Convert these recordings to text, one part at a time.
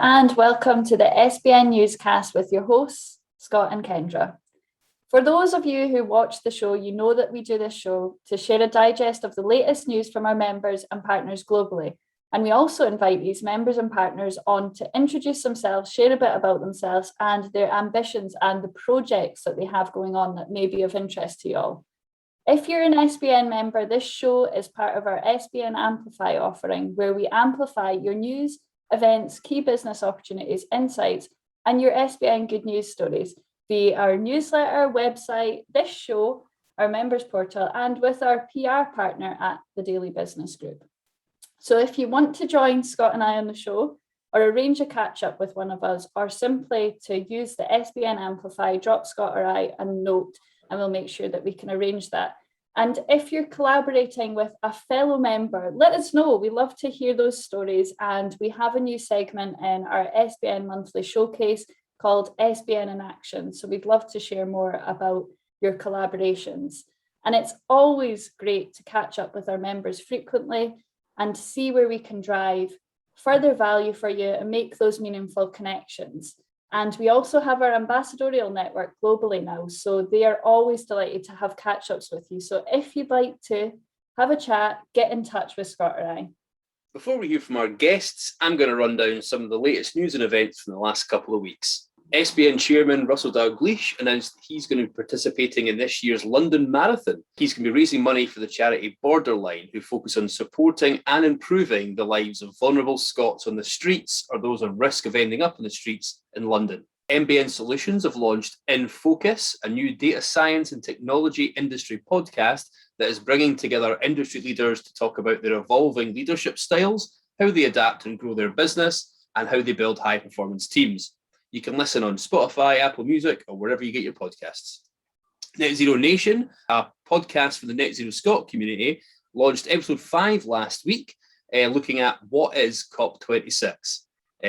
and welcome to the SBN Newscast with your hosts, Scott and Kendra. For those of you who watch the show, you know that we do this show to share a digest of the latest news from our members and partners globally. And we also invite these members and partners on to introduce themselves, share a bit about themselves and their ambitions and the projects that they have going on that may be of interest to you all. If you're an SBN member, this show is part of our SBN Amplify offering, where we amplify your news, events, key business opportunities, insights, and your SBN good news stories via our newsletter, website, this show, our members portal, and with our PR partner at the Daily Business Group. So if you want to join Scott and I on the show, or arrange a catch up with one of us, or simply to use the SBN Amplify, drop Scott or I a note, and we'll make sure that we can arrange that. And if you're collaborating with a fellow member, let us know. We love to hear those stories. And we have a new segment in our SBN monthly showcase called SBN in Action. So we'd love to share more about your collaborations. And it's always great to catch up with our members frequently and see where we can drive further value for you and make those meaningful connections. And we also have our ambassadorial network globally now, so they are always delighted to have catch-ups with you. So if you'd like to have a chat, get in touch with Scott or I. Before we hear from our guests, I'm going to run down some of the latest news and events from the last couple of weeks. SBN Chairman Russell Dalgleish announced that he's going to be participating in this year's London Marathon. He's going to be raising money for the charity Borderline, who focus on supporting and improving the lives of vulnerable Scots on the streets or those at risk of ending up in the streets in London. MBN Solutions have launched In Focus, a new data science and technology industry podcast that is bringing together industry leaders to talk about their evolving leadership styles, how they adapt and grow their business, and how they build high-performance teams. You can listen on Spotify, Apple Music, or wherever you get your podcasts. Net Zero Nation, a podcast for the Net Zero Scott community, launched episode 5 last week, looking at what is COP26.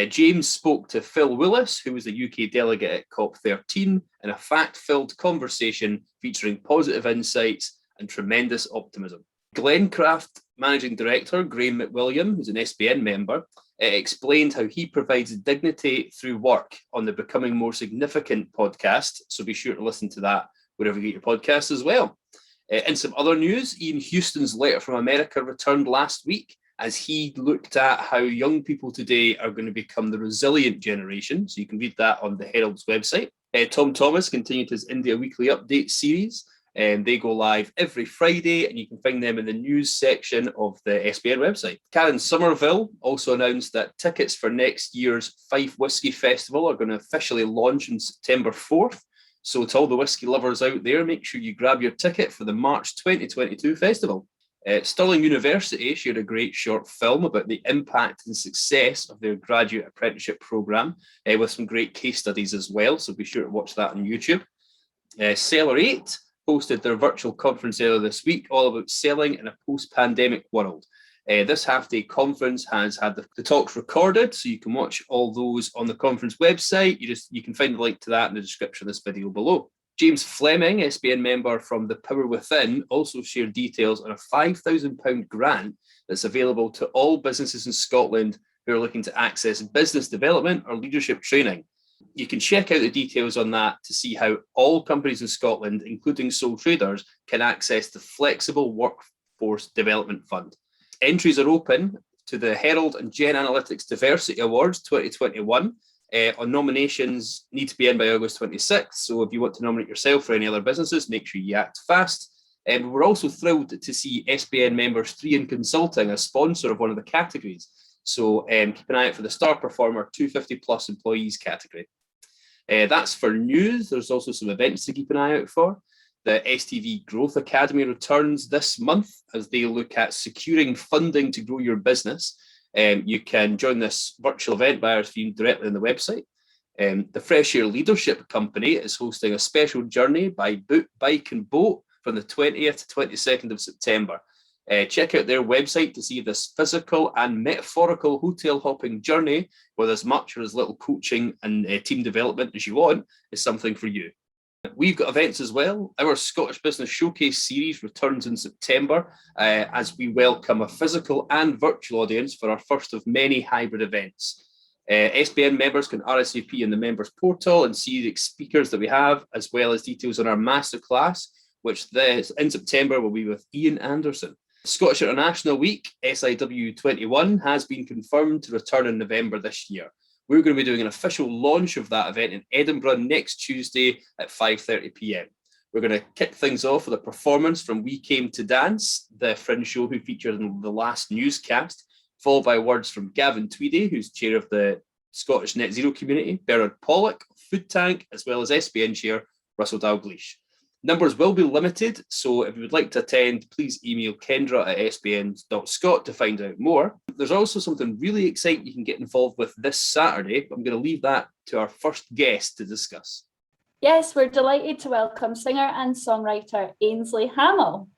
James spoke to Phil Willis, who was the UK delegate at COP13, in a fact-filled conversation featuring positive insights and tremendous optimism. Glencraft Managing Director Graham McWilliam, who's an SBN member, explained how he provides dignity through work on the Becoming More Significant podcast, so be sure to listen to that wherever you get your podcasts as well. In some other news, Ian Houston's letter from America returned last week as he looked at how young people today are going to become the resilient generation, so you can read that on the Herald's website. Tom Thomas continued his India Weekly Update series, and they go live every Friday, and you can find them in the news section of the SBN website. Karen Somerville also announced that tickets for next year's Fife Whisky Festival are going to officially launch on September 4th. So to all the whisky lovers out there, make sure you grab your ticket for the March 2022 festival. Stirling University shared a great short film about the impact and success of their graduate apprenticeship programme, with some great case studies as well, so be sure to watch that on YouTube. Seller 8 hosted their virtual conference earlier this week, all about selling in a post-pandemic world. This half-day conference has had the talks recorded, so you can watch all those on the conference website. You can find the link to that in the description of this video below. James Fleming, SBN member from The Power Within, also shared details on a £5,000 grant that's available to all businesses in Scotland who are looking to access business development or leadership training. You can check out the details on that to see how all companies in Scotland, including sole traders, can access the Flexible Workforce Development Fund. Entries are open to the Herald and Gen Analytics Diversity Awards 2021. On nominations need to be in by August 26th, so if you want to nominate yourself or any other businesses, make sure you act fast. We're also thrilled to see SBN members 3 in Consulting, a sponsor of one of the categories. So keep an eye out for the Star Performer 250 plus employees category. That's for news. There's also some events to keep an eye out for. The STV Growth Academy returns this month as they look at securing funding to grow your business. You can join this virtual event by RSVPing directly on the website. The Fresh Air Leadership Company is hosting a special journey by boat, bike and boat from the 20th to 22nd of September. Check out their website to see this physical and metaphorical hotel hopping journey with as much or as little coaching and team development as you want is something for you. We've got events as well. Our Scottish Business Showcase series returns in September as we welcome a physical and virtual audience for our first of many hybrid events. SBN members can RSVP in the members portal and see the speakers that we have, as well as details on our masterclass, which in September will be with Ian Anderson. Scottish International Week, SIW 21, has been confirmed to return in November this year. We're going to be doing an official launch of that event in Edinburgh next Tuesday at 5:30 p.m. We're going to kick things off with a performance from We Came to Dance, the Fringe show who featured in the last newscast, followed by words from Gavin Tweedy, who's chair of the Scottish Net Zero community, Bernard Pollock, Food Tank, as well as SBN chair Russell Dalgleish. Numbers will be limited, so if you would like to attend, please email Kendra at sbn.scott to find out more. There's also something really exciting you can get involved with this Saturday, but I'm going to leave that to our first guest to discuss. Yes, we're delighted to welcome singer and songwriter Ainsley Hamill.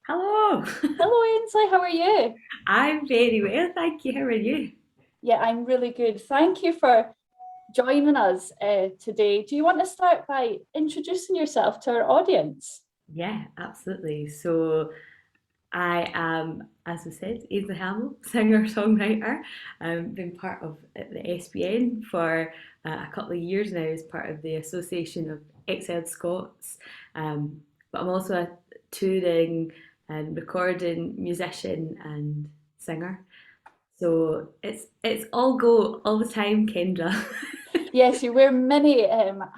Hello. Hello, Ainsley. How are you? I'm very well, thank you. How are you? Yeah, I'm really good. Thank you for joining us today. Do you want to start by introducing yourself to our audience? Yeah, absolutely. So I am, as I said, Ainsley Hamill, singer-songwriter. I've been part of the SBN for a couple of years now as part of the Association of Exiled Scots. But I'm also a touring and recording musician and singer. So it's all go all the time, Kendra. Yes, you wear many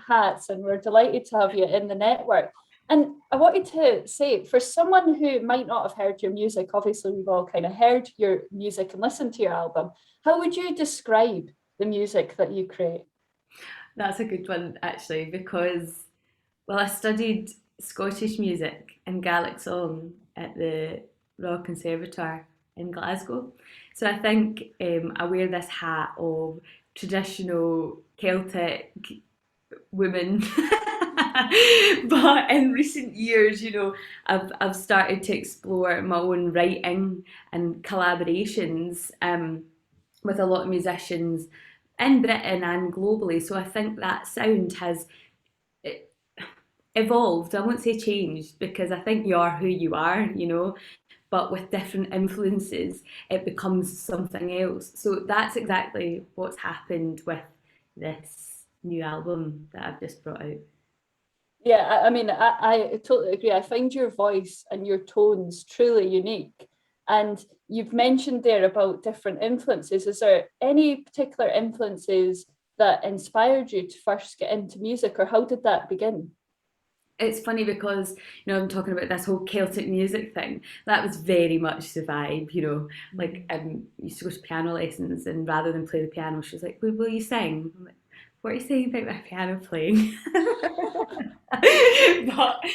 hats, and we're delighted to have you in the network. And I wanted to say, for someone who might not have heard your music, obviously we've all kind of heard your music and listened to your album. How would you describe the music that you create? That's a good one, actually, because, well, I studied Scottish music and Gaelic song at the Royal Conservatoire in Glasgow. So I think I wear this hat of traditional Celtic woman. But in recent years, I've started to explore my own writing and collaborations with a lot of musicians in Britain and globally. So I think that sound has evolved. I won't say changed, because I think you are who you are, but with different influences, it becomes something else. So that's exactly what's happened with this new album that I've just brought out. Yeah, I mean, I totally agree. I find your voice and your tones truly unique. And you've mentioned there about different influences. Is there any particular influences that inspired you to first get into music, or how did that begin? It's funny because, I'm talking about this whole Celtic music thing. That was very much the vibe, like used to go to piano lessons, and rather than play the piano, she was like, will you sing? I'm like, what are you saying about my piano playing? But,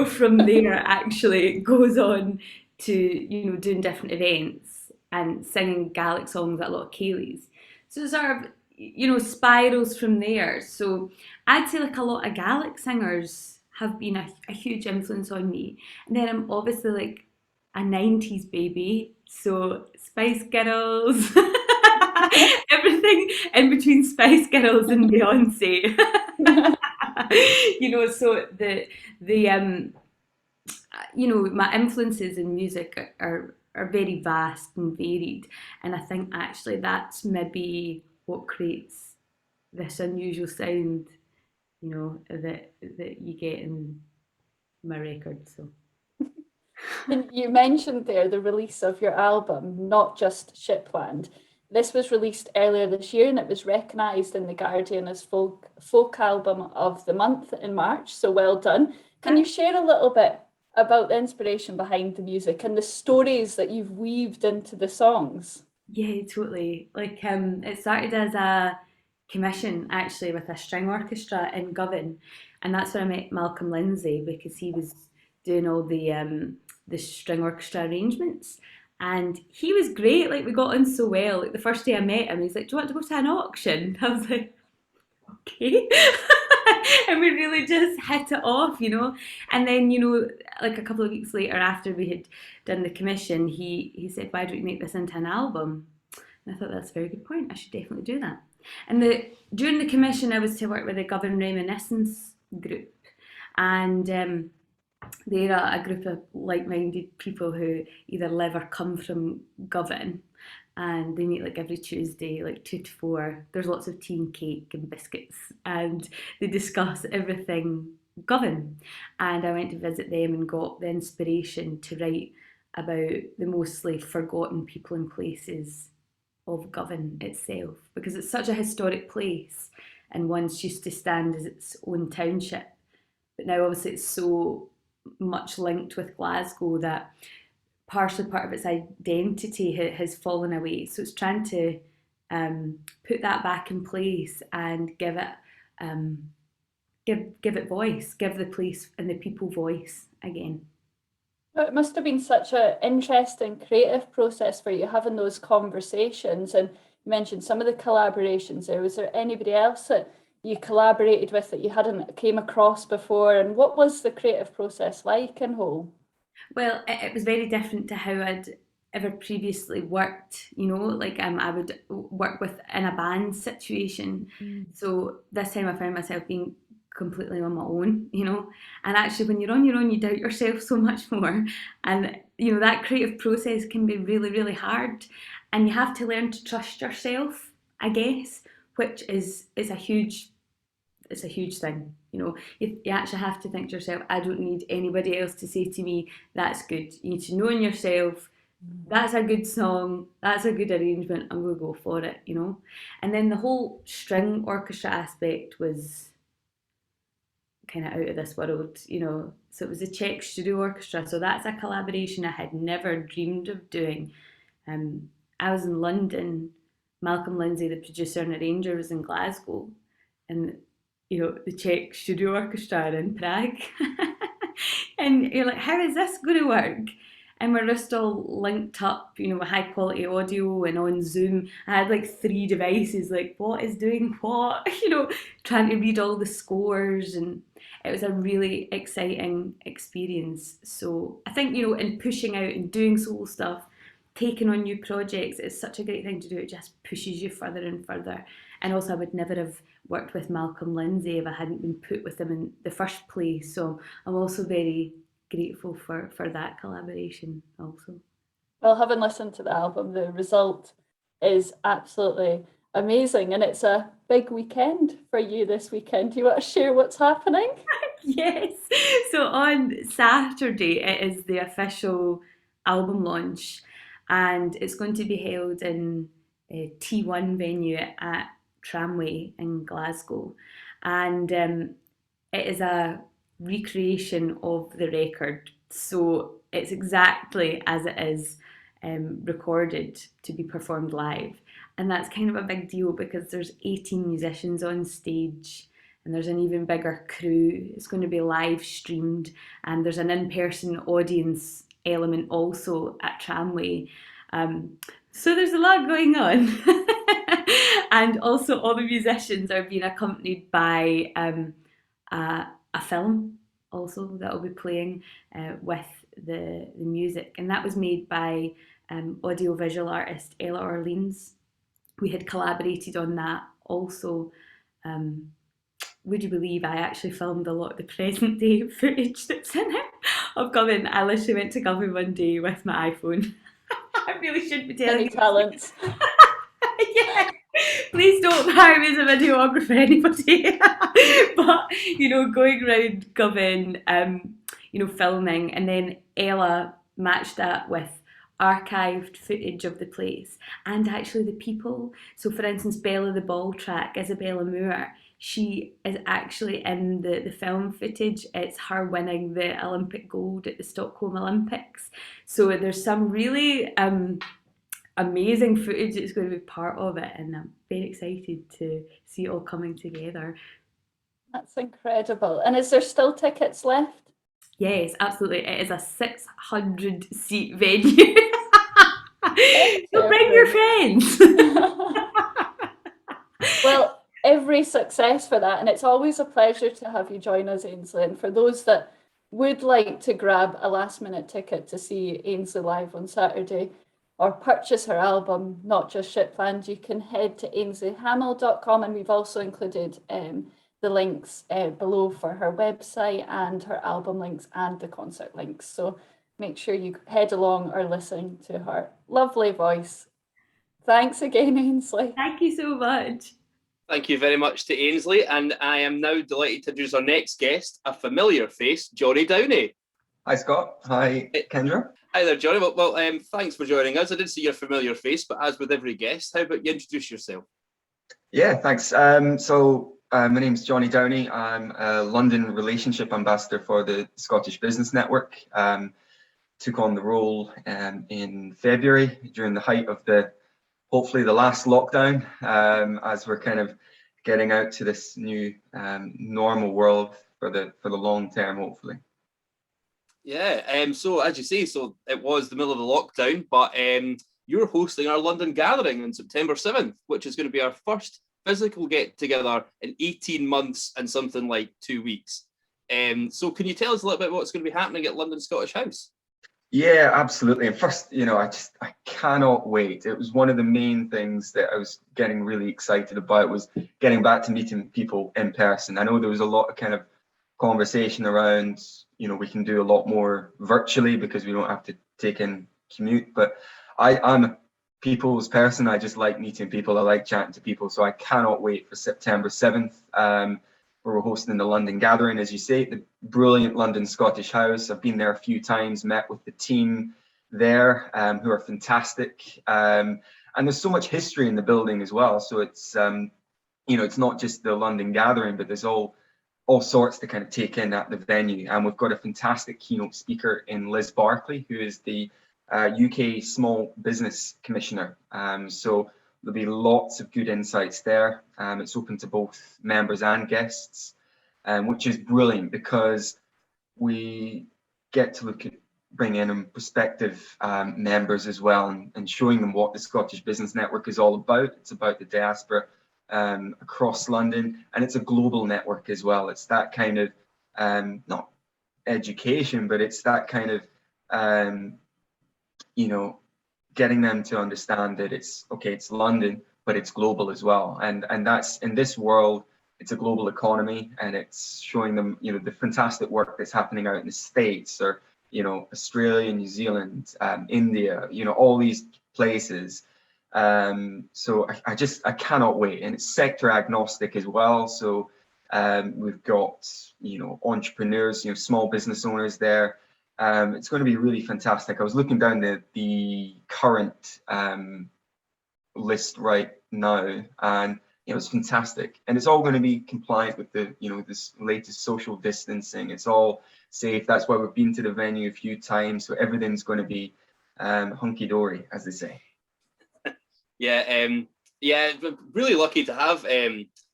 from there, actually, it goes on to, doing different events and singing Gaelic songs at a lot of ceilidhs. So it sort of, spirals from there. So I'd say like a lot of Gaelic singers have been a huge influence on me. And then I'm obviously like a 90s baby, so Spice Girls, everything in between Spice Girls and Beyonce. So my influences in music are very vast and varied, and I think actually that's maybe what creates this unusual sound, that you get in my record. So And you mentioned there the release of your album, Not Just Shipland. This was released earlier this year, and it was recognised in The Guardian as folk album of the month in March. So well done. Can you share a little bit about the inspiration behind the music and the stories that you've weaved into the songs? Yeah, totally. Like it started as a commission actually with a string orchestra in Govan, and that's where I met Malcolm Lindsay, because he was doing all the string orchestra arrangements, and he was great. Like, we got on so well. Like, the first day I met him, he's like, "Do you want to go to an auction?" I was like, "Okay." And we really just hit it off, And then, like a couple of weeks later, after we had done the commission, he said, "Why don't you make this into an album?" And I thought, that's a very good point. I should definitely do that. And during the commission, I was to work with the Govan Reminiscence group, and they're a group of like-minded people who either live or come from Govan, and they meet like every Tuesday, like 2 to 4. There's lots of tea and cake and biscuits, and they discuss everything Govan. And I went to visit them and got the inspiration to write about the mostly forgotten people and places of Govan itself, because it's such a historic place and once used to stand as its own township. But now obviously it's so much linked with Glasgow that partially part of its identity has fallen away. So it's trying to put that back in place and give it give it voice, give the place and the people voice again. It must have been such an interesting creative process for you having those conversations. And you mentioned some of the collaborations there. Was there anybody else that you collaborated with that you hadn't came across before? And what was the creative process like in Hull? Well, it was very different to how I'd ever previously worked, like I would work with in a band situation. So this time I found myself being completely on my own, and actually when you're on your own you doubt yourself so much more, and that creative process can be really, really hard, and you have to learn to trust yourself, I guess, which is a huge thing. You actually have to think to yourself, I don't need anybody else to say to me that's good. You need to know in yourself, that's a good song, that's a good arrangement, I'm going to go for it. And then the whole string orchestra aspect was kind of out of this world. So it was a Czech studio orchestra, so that's a collaboration I had never dreamed of doing. I was in London, Malcolm Lindsay, the producer and arranger, was in Glasgow, and the Czech studio orchestra are in Prague. And you're like, how is this going to work? And we're just all linked up, with high quality audio and on Zoom. I had like 3 devices, like what is doing what, trying to read all the scores, and it was a really exciting experience. So I think, in pushing out and doing solo stuff, taking on new projects is such a great thing to do. It just pushes you further and further. And also I would never have worked with Malcolm Lindsay if I hadn't been put with him in the first place. So I'm also very grateful for that collaboration also. Well, having listened to the album, the result is absolutely amazing, and it's a big weekend for you this weekend. Do you want to share what's happening? Yes. So on Saturday it is the official album launch, and it's going to be held in a T1 venue at Tramway in Glasgow, and it is a recreation of the record, so it's exactly as it is recorded to be performed live. And that's kind of a big deal because there's 18 musicians on stage and there's an even bigger crew. It's going to be live streamed, and there's an in-person audience element also at Tramway. So there's a lot going on. And also all the musicians are being accompanied by a film also that will be playing with the music, and that was made by audiovisual artist Ella Orleans. We had collaborated on that also. Would you believe I actually filmed a lot of the present day footage that's in it of Govan? I literally went to Govan one day with my iPhone. I really shouldn't be telling Any you. talents? Yeah. Please don't hire me as a videographer, anybody. But, going around Govan, filming, and then Ella matched that with archived footage of the place and actually the people. So for instance, Bella the Ball track, Isabella Moore, she is actually in the film footage. It's her winning the Olympic gold at the Stockholm Olympics. So there's some really amazing footage that's going to be part of it, and I'm very excited to see it all coming together. That's incredible. And is there still tickets left? Yes, absolutely. It is a 600 seat venue. So bring your friends. Well, every success for that, and it's always a pleasure to have you join us, Ainsley. And for those that would like to grab a last minute ticket to see Ainsley live on Saturday or purchase her album, Not Just Shipland, you can head to ainsleyhamill.com, and we've also included the links below for her website and her album links and the concert links. So make sure you head along or listen to her lovely voice. Thanks again, Ainsley. Thank you so much. Thank you very much to Ainsley, and I am now delighted to introduce our next guest, a familiar face, Jonny Downie. Hi, Scott. Hi, Kendra. Hi there, Jonny. Well, thanks for joining us. I did see your familiar face, but as with every guest, how about you introduce yourself? Yeah, thanks. My name's Jonny Downie. I'm a London relationship ambassador for the Scottish Business Network. Took on the role in February during the height of hopefully the last lockdown, as we're kind of getting out to this new normal world for the long term, hopefully. Yeah, so as you say, so it was the middle of the lockdown, but you're hosting our London Gathering on September 7th, which is going to be our first physical get-together in 18 months and something like 2 weeks. So can you tell us a little bit what's going to be happening at London Scottish House? Yeah, absolutely. And first, I cannot wait. It was one of the main things that I was getting really excited about, was getting back to meeting people in person. I know there was a lot of kind of conversation around, we can do a lot more virtually because we don't have to take in commute, but I'm a people's person. I just like meeting people. I like chatting to people. So I cannot wait for September 7th. Where we're hosting the London Gathering, as you say, the brilliant London Scottish House. I've been there a few times, met with the team there, who are fantastic. And there's so much history in the building as well. So it's, it's not just the London Gathering, but there's all sorts to kind of take in at the venue. And we've got a fantastic keynote speaker in Liz Barclay, who is the UK Small Business Commissioner. So there'll be lots of good insights there. It's open to both members and guests, which is brilliant because we get to bring in prospective members as well, and showing them what the Scottish Business Network is all about. It's about the diaspora across London, and it's a global network as well. It's that kind of not education, but it's that kind of getting them to understand that it's London, but it's global as well. And that's, in this world, it's a global economy, and it's showing them, the fantastic work that's happening out in the States, or, Australia, New Zealand, India, all these places. So I cannot wait. And it's sector agnostic as well. So we've got, entrepreneurs, small business owners there. It's going to be really fantastic. I was looking down the current list right now, and it's fantastic. And it's all going to be compliant with the this latest social distancing. It's all safe. That's why we've been to the venue a few times. So everything's going to be hunky dory, as they say. Yeah, really lucky to have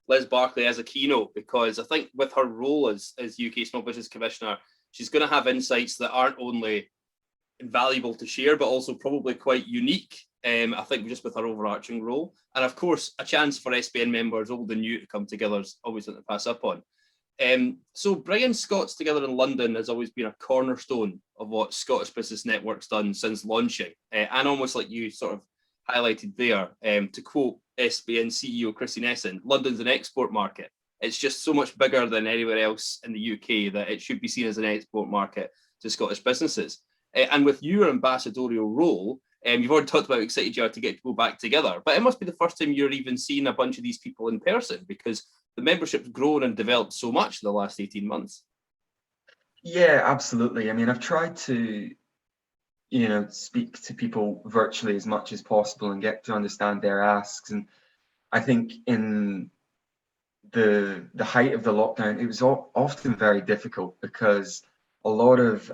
Liz Barclay as a keynote, because I think with her role as UK Small Business Commissioner, she's going to have insights that aren't only invaluable to share, but also probably quite unique, I think, just with her overarching role. And of course, a chance for SBN members, old and new, to come together is always something to pass up on. So bringing Scots together in London has always been a cornerstone of what Scottish Business Network's done since launching. And almost like you sort of highlighted there, to quote SBN CEO Chrissy Nesson, London's an export market. It's just so much bigger than anywhere else in the UK that it should be seen as an export market to Scottish businesses. And with your ambassadorial role, you've already talked about how excited you are to get to go back together, but it must be the first time you're even seeing a bunch of these people in person, because the membership's grown and developed so much in the last 18 months. Yeah, absolutely. I mean, I've tried to, speak to people virtually as much as possible and get to understand their asks. And I think in the height of the lockdown, it was often very difficult, because a lot of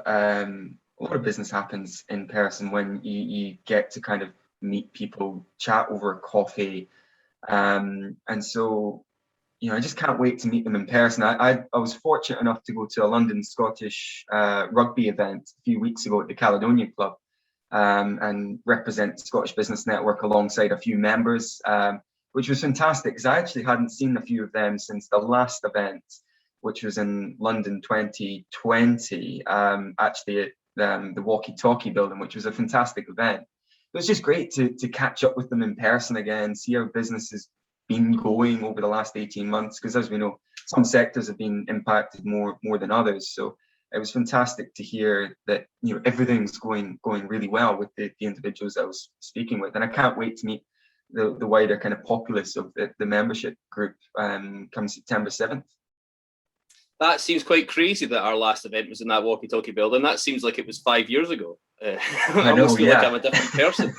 business happens in person when you get to kind of meet people, chat over coffee, and so I just can't wait to meet them in person. I was fortunate enough to go to a London Scottish rugby event a few weeks ago at the Caledonia Club, and represent the Scottish Business Network alongside a few members, which was fantastic, because I actually hadn't seen a few of them since the last event, which was in London 2020, actually at the Walkie Talkie building, which was a fantastic event. It was just great to catch up with them in person again, see how business has been going over the last 18 months, because as we know, some sectors have been impacted more than others. So it was fantastic to hear that everything's going really well with the individuals I was speaking with, and I can't wait to meet the wider kind of populace of the membership group come September 7th. That seems quite crazy that our last event was in that walkie-talkie building. That seems like it was 5 years ago. I almost feel like I'm a different person.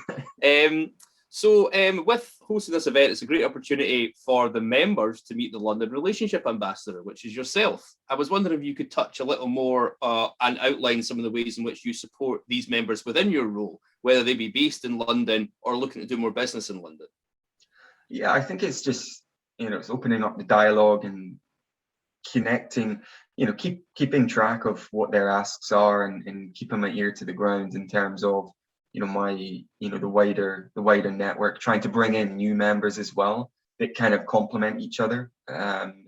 With hosting this event, it's a great opportunity for the members to meet the London Relationship Ambassador, which is yourself. I was wondering if you could touch a little more and outline some of the ways in which you support these members within your role, whether they be based in London or looking to do more business in London. Yeah, I think it's just, it's opening up the dialogue and connecting, keeping track of what their asks are and keeping my ear to the ground in terms of, the wider network, trying to bring in new members as well that kind of complement each other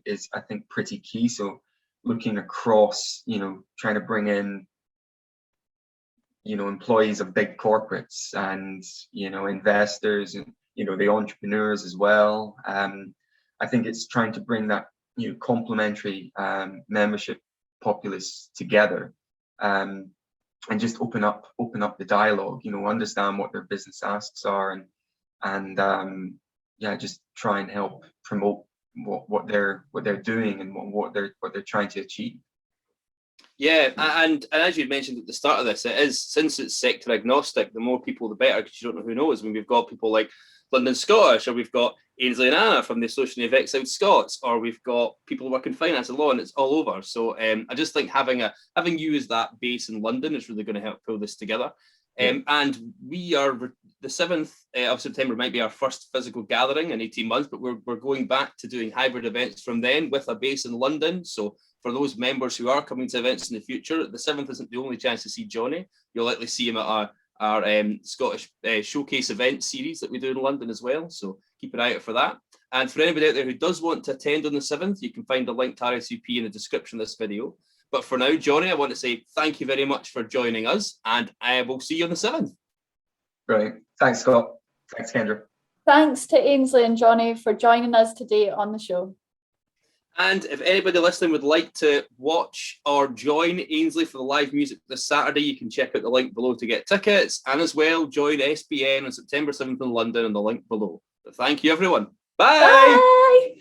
is, I think, pretty key. So looking across, trying to bring in, employees of big corporates and, investors and, the entrepreneurs as well. I think it's trying to bring that, complementary membership populace together. And just open up the dialogue, understand what their business asks are and just try and help promote what they're doing and what they're trying to achieve. Yeah, and as you mentioned at the start of this, it is, since it's sector agnostic, the more people the better, because you don't know who knows. I mean, we've got people like London Scottish, or we've got Ainsley and Anna from the Association of Exiled Scots, or we've got people who work in finance and law, and it's all over. So I just think having you as that base in London is really going to help pull this together. And we are, the 7th of September might be our first physical gathering in 18 months, but we're going back to doing hybrid events from then with a base in London. So for those members who are coming to events in the future, the 7th isn't the only chance to see Jonny. You'll likely see him at our Scottish showcase event series that we do in London as well. So keep an eye out for that. And for anybody out there who does want to attend on the 7th, you can find a link to RSVP in the description of this video. But for now, Jonny, I want to say thank you very much for joining us, and I will see you on the 7th. Brilliant. Thanks, Scott. Thanks, Kendra. Thanks to Ainsley and Jonny for joining us today on the show. And if anybody listening would like to watch or join Ainsley for the live music this Saturday, you can check out the link below to get tickets, and as well join SBN on September 7th in London on the link below. But thank you, everyone. Bye! Bye!